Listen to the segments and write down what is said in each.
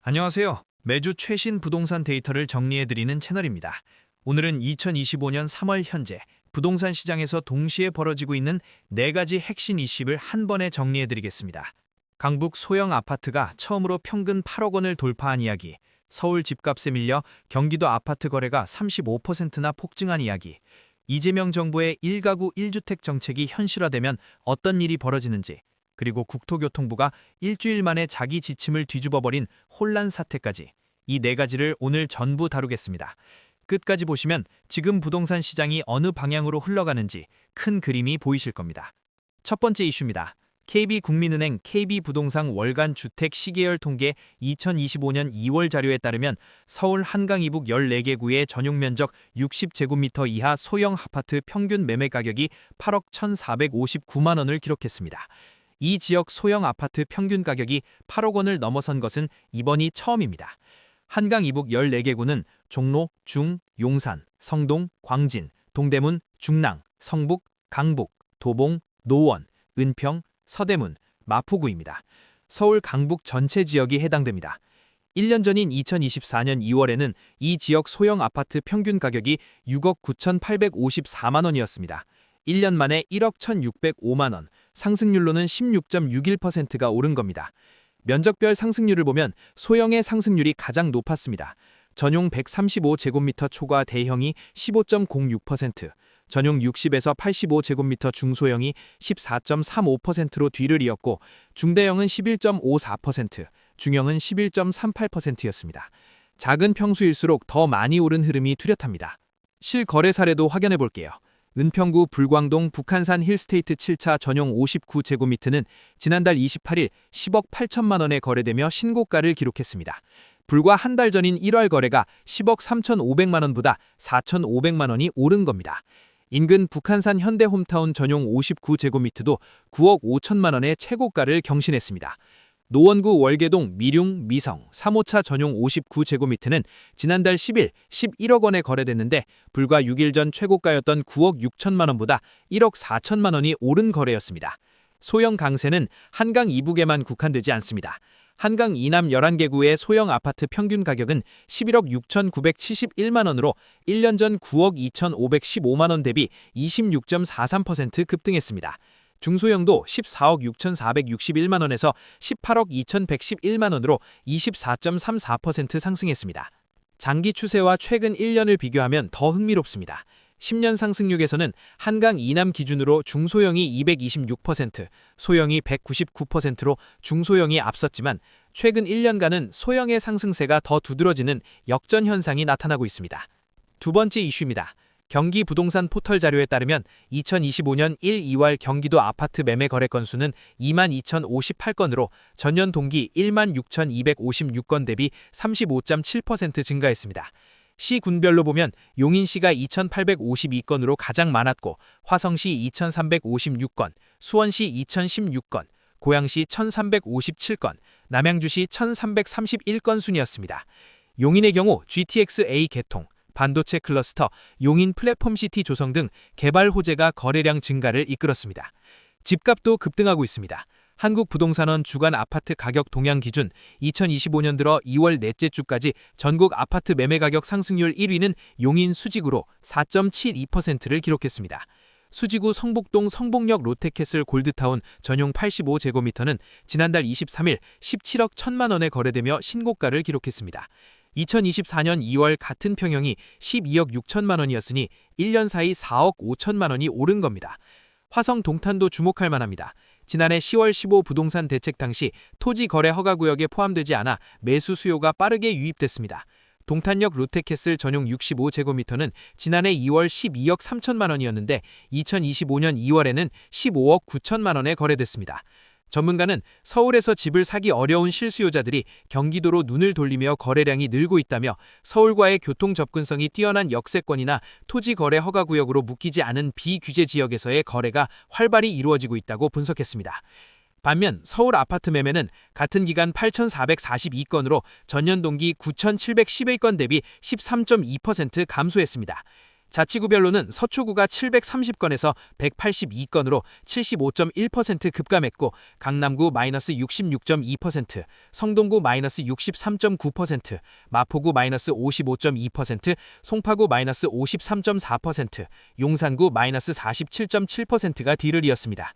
안녕하세요. 매주 최신 부동산 데이터를 정리해드리는 채널입니다. 오늘은 2025년 3월 현재 부동산 시장에서 동시에 벌어지고 있는 4가지 핵심 이슈를 한 번에 정리해드리겠습니다. 강북 소형 아파트가 처음으로 평균 8억 원을 돌파한 이야기, 서울 집값에 밀려 경기도 아파트 거래가 35%나 폭증한 이야기, 이재명 정부의 1가구 1주택 정책이 현실화되면 어떤 일이 벌어지는지, 그리고 국토교통부가 일주일 만에 자기 지침을 뒤집어버린 혼란 사태까지 이 4가지를 오늘 전부 다루겠습니다. 끝까지 보시면 지금 부동산 시장이 어느 방향으로 흘러가는지 큰 그림이 보이실 겁니다. 첫 번째 이슈입니다. KB국민은행 KB부동산 월간 주택 시계열 통계 2025년 2월 자료에 따르면 서울 한강 이북 14개 구의 전용 면적 60제곱미터 이하 소형 아파트 평균 매매 가격이 8억 1,459만 원을 기록했습니다. 이 지역 소형 아파트 평균 가격이 8억 원을 넘어선 것은 이번이 처음입니다. 한강 이북 14개 구는 종로, 중, 용산, 성동, 광진, 동대문, 중랑, 성북, 강북, 도봉, 노원, 은평, 서대문, 마포구입니다. 서울 강북 전체 지역이 해당됩니다. 1년 전인 2024년 2월에는 이 지역 소형 아파트 평균 가격이 6억 9,854만 원이었습니다. 1년 만에 1억 1,605만 원, 상승률로는 16.61%가 오른 겁니다. 면적별 상승률을 보면 소형의 상승률이 가장 높았습니다. 전용 135제곱미터 초과 대형이 15.06%, 전용 60에서 85제곱미터 중소형이 14.35%로 뒤를 이었고 중대형은 11.54%, 중형은 11.38%였습니다. 작은 평수일수록 더 많이 오른 흐름이 뚜렷합니다. 실거래 사례도 확인해 볼게요. 은평구 불광동 북한산 힐스테이트 7차 전용 59제곱미터는 지난달 28일 10억 8천만 원에 거래되며 신고가를 기록했습니다. 불과 한 달 전인 1월 거래가 10억 3,500만 원보다 4,500만 원이 오른 겁니다. 인근 북한산 현대홈타운 전용 59제곱미터도 9억 5천만 원의 최고가를 경신했습니다. 노원구 월계동 미룡, 미성 3호차 전용 59제곱미터는 지난달 10일 11억 원에 거래됐는데 불과 6일 전 최고가였던 9억 6천만 원보다 1억 4천만 원이 오른 거래였습니다. 소형 강세는 한강 이북에만 국한되지 않습니다. 한강 이남 11개 구의 소형 아파트 평균 가격은 11억 6,971만 원으로 1년 전 9억 2,515만 원 대비 26.43% 급등했습니다. 중소형도 14억 6,461만 원에서 18억 2,111만 원으로 24.34% 상승했습니다. 장기 추세와 최근 1년을 비교하면 더 흥미롭습니다. 10년 상승률에서는 한강 이남 기준으로 중소형이 226%, 소형이 199%로 중소형이 앞섰지만 최근 1년간은 소형의 상승세가 더 두드러지는 역전 현상이 나타나고 있습니다. 두 번째 이슈입니다. 경기 부동산 포털 자료에 따르면 2025년 1, 2월 경기도 아파트 매매 거래 건수는 22,058건으로 전년 동기 16,256건 대비 35.7% 증가했습니다. 시군별로 보면 용인시가 2,852건으로 가장 많았고 화성시 2,356건, 수원시 2,016건, 고양시 1,357건, 남양주시 1,331건 순이었습니다. 용인의 경우 GTX-A 개통, 반도체 클러스터, 용인 플랫폼시티 조성 등 개발 호재가 거래량 증가를 이끌었습니다. 집값도 급등하고 있습니다. 한국부동산원 주간 아파트 가격 동향 기준 2025년 들어 2월 넷째 주까지 전국 아파트 매매 가격 상승률 1위는 용인 수지구로 4.72%를 기록했습니다. 수지구 성북동 성북역 롯데캐슬 골드타운 전용 85제곱미터는 지난달 23일 17억 1천만 원에 거래되며 신고가를 기록했습니다. 2024년 2월 같은 평형이 12억 6천만 원이었으니 1년 사이 4억 5천만 원이 오른 겁니다. 화성 동탄도 주목할 만합니다. 지난해 10월 15 부동산 대책 당시 토지 거래 허가구역에 포함되지 않아 매수 수요가 빠르게 유입됐습니다. 동탄역 롯데캐슬 전용 65제곱미터는 지난해 2월 12억 3천만 원이었는데 2025년 2월에는 15억 9천만 원에 거래됐습니다. 전문가는 서울에서 집을 사기 어려운 실수요자들이 경기도로 눈을 돌리며 거래량이 늘고 있다며 서울과의 교통 접근성이 뛰어난 역세권이나 토지 거래 허가구역으로 묶이지 않은 비규제 지역에서의 거래가 활발히 이루어지고 있다고 분석했습니다. 반면 서울 아파트 매매는 같은 기간 8,442건으로 전년 동기 9,711건 대비 13.2% 감소했습니다. 자치구별로는 서초구가 730건에서 182건으로 75.1% 급감했고 강남구 -66.2%, 성동구 -63.9%, 마포구 -55.2%, 송파구 -53.4%, 용산구 -47.7%가 뒤를 이었습니다.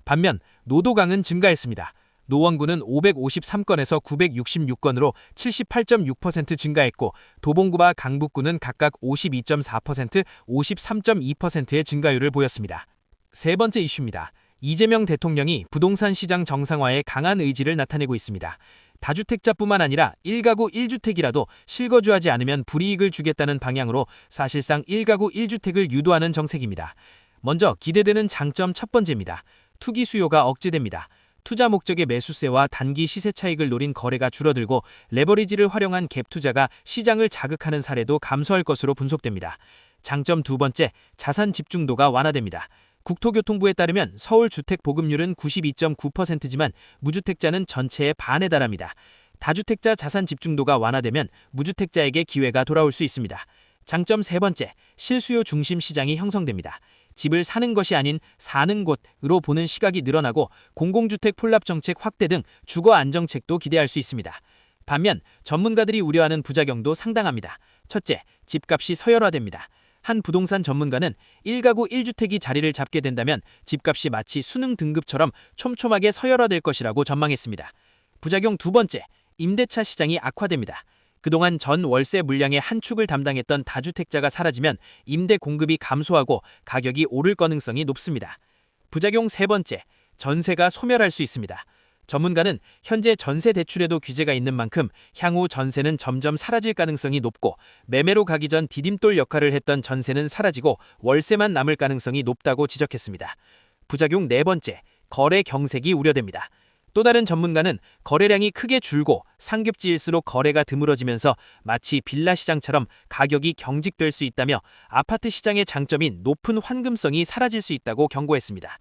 반면 노도강은 증가했습니다. 노원구는 553건에서 966건으로 78.6% 증가했고 도봉구와 강북구는 각각 52.4%, 53.2%의 증가율을 보였습니다. 세 번째 이슈입니다. 이재명 대통령이 부동산 시장 정상화에 강한 의지를 나타내고 있습니다. 다주택자뿐만 아니라 1가구 1주택이라도 실거주하지 않으면 불이익을 주겠다는 방향으로 사실상 1가구 1주택을 유도하는 정책입니다. 먼저 기대되는 장점 첫 번째입니다. 투기 수요가 억제됩니다. 투자 목적의 매수세와 단기 시세 차익을 노린 거래가 줄어들고 레버리지를 활용한 갭 투자가 시장을 자극하는 사례도 감소할 것으로 분석됩니다. 장점 두 번째, 자산 집중도가 완화됩니다. 국토교통부에 따르면 서울 주택 보급률은 92.9%지만 무주택자는 전체의 반에 달합니다. 다주택자 자산 집중도가 완화되면 무주택자에게 기회가 돌아올 수 있습니다. 장점 세 번째, 실수요 중심 시장이 형성됩니다. 집을 사는 것이 아닌 사는 곳으로 보는 시각이 늘어나고 공공주택 폴랍 정책 확대 등 주거 안정책도 기대할 수 있습니다. 반면 전문가들이 우려하는 부작용도 상당합니다. 첫째, 집값이 서열화됩니다. 한 부동산 전문가는 1가구 1주택이 자리를 잡게 된다면 집값이 마치 수능 등급처럼 촘촘하게 서열화될 것이라고 전망했습니다. 부작용 두 번째, 임대차 시장이 악화됩니다. 그동안 전 월세 물량의 한 축을 담당했던 다주택자가 사라지면 임대 공급이 감소하고 가격이 오를 가능성이 높습니다. 부작용 세 번째, 전세가 소멸할 수 있습니다. 전문가는 현재 전세 대출에도 규제가 있는 만큼 향후 전세는 점점 사라질 가능성이 높고 매매로 가기 전 디딤돌 역할을 했던 전세는 사라지고 월세만 남을 가능성이 높다고 지적했습니다. 부작용 네 번째, 거래 경색이 우려됩니다. 또 다른 전문가는 거래량이 크게 줄고 상급지일수록 거래가 드물어지면서 마치 빌라 시장처럼 가격이 경직될 수 있다며 아파트 시장의 장점인 높은 환금성이 사라질 수 있다고 경고했습니다.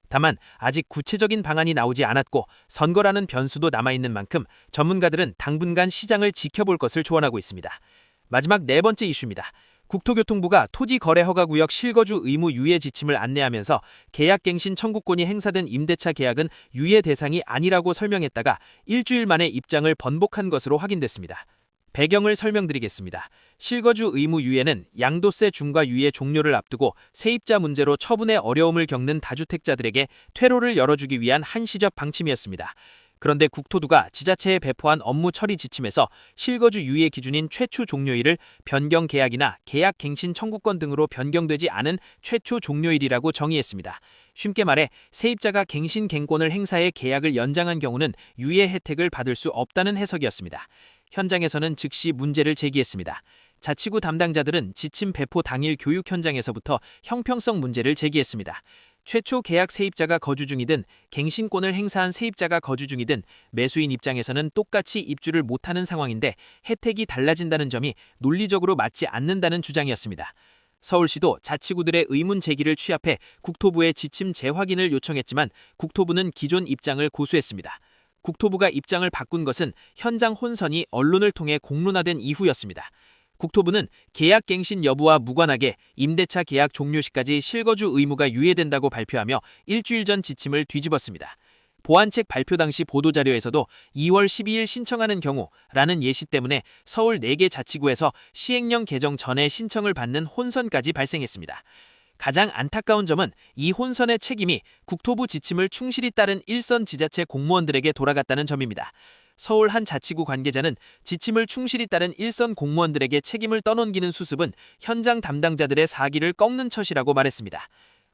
다만 아직 구체적인 방안이 나오지 않았고 선거라는 변수도 남아있는 만큼 전문가들은 당분간 시장을 지켜볼 것을 조언하고 있습니다. 마지막 네 번째 이슈입니다. 국토교통부가 토지거래허가구역 실거주 의무 유예 지침을 안내하면서 계약갱신 청구권이 행사된 임대차 계약은 유예 대상이 아니라고 설명했다가 일주일 만에 입장을 번복한 것으로 확인됐습니다. 배경을 설명드리겠습니다. 실거주 의무 유예는 양도세 중과 유예 종료를 앞두고 세입자 문제로 처분에 어려움을 겪는 다주택자들에게 퇴로를 열어주기 위한 한시적 방침이었습니다. 그런데 국토부가 지자체에 배포한 업무 처리 지침에서 실거주 유예 기준인 최초 종료일을 변경 계약이나 계약 갱신 청구권 등으로 변경되지 않은 최초 종료일이라고 정의했습니다. 쉽게 말해 세입자가 갱신 갱권을 행사해 계약을 연장한 경우는 유예 혜택을 받을 수 없다는 해석이었습니다. 현장에서는 즉시 문제를 제기했습니다. 자치구 담당자들은 지침 배포 당일 교육 현장에서부터 형평성 문제를 제기했습니다. 최초 계약 세입자가 거주 중이든 갱신권을 행사한 세입자가 거주 중이든 매수인 입장에서는 똑같이 입주를 못하는 상황인데 혜택이 달라진다는 점이 논리적으로 맞지 않는다는 주장이었습니다. 서울시도 자치구들의 의문 제기를 취합해 국토부에 지침 재확인을 요청했지만 국토부는 기존 입장을 고수했습니다. 국토부가 입장을 바꾼 것은 현장 혼선이 언론을 통해 공론화된 이후였습니다. 국토부는 계약갱신 여부와 무관하게 임대차 계약 종료 시까지 실거주 의무가 유예된다고 발표하며 일주일 전 지침을 뒤집었습니다. 보완책 발표 당시 보도자료에서도 2월 12일 신청하는 경우라는 예시 때문에 서울 4개 자치구에서 시행령 개정 전에 신청을 받는 혼선까지 발생했습니다. 가장 안타까운 점은 이 혼선의 책임이 국토부 지침을 충실히 따른 일선 지자체 공무원들에게 돌아갔다는 점입니다. 서울 한 자치구 관계자는 지침을 충실히 따른 일선 공무원들에게 책임을 떠넘기는 수습은 현장 담당자들의 사기를 꺾는 처시라고 말했습니다.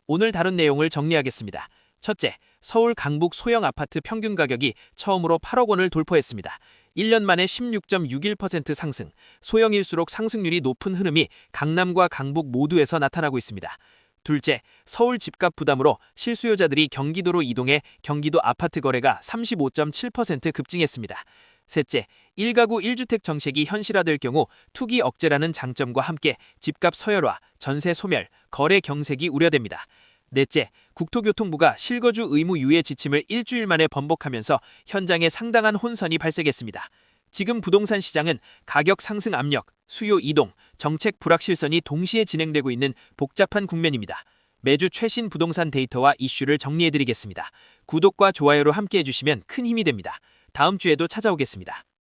오늘 다룬 내용을 정리하겠습니다. 첫째, 서울 강북 소형 아파트 평균 가격이 처음으로 8억 원을 돌파했습니다. 1년 만에 16.61% 상승, 소형일수록 상승률이 높은 흐름이 강남과 강북 모두에서 나타나고 있습니다. 둘째, 서울 집값 부담으로 실수요자들이 경기도로 이동해 경기도 아파트 거래가 35.7% 급증했습니다. 셋째, 1가구 1주택 정책이 현실화될 경우 투기 억제라는 장점과 함께 집값 서열화, 전세 소멸, 거래 경색이 우려됩니다. 넷째, 국토교통부가 실거주 의무 유예 지침을 일주일 만에 번복하면서 현장에 상당한 혼선이 발생했습니다. 지금 부동산 시장은 가격 상승 압력, 수요 이동, 정책 불확실성이 동시에 진행되고 있는 복잡한 국면입니다. 매주 최신 부동산 데이터와 이슈를 정리해드리겠습니다. 구독과 좋아요로 함께해 주시면 큰 힘이 됩니다. 다음 주에도 찾아오겠습니다.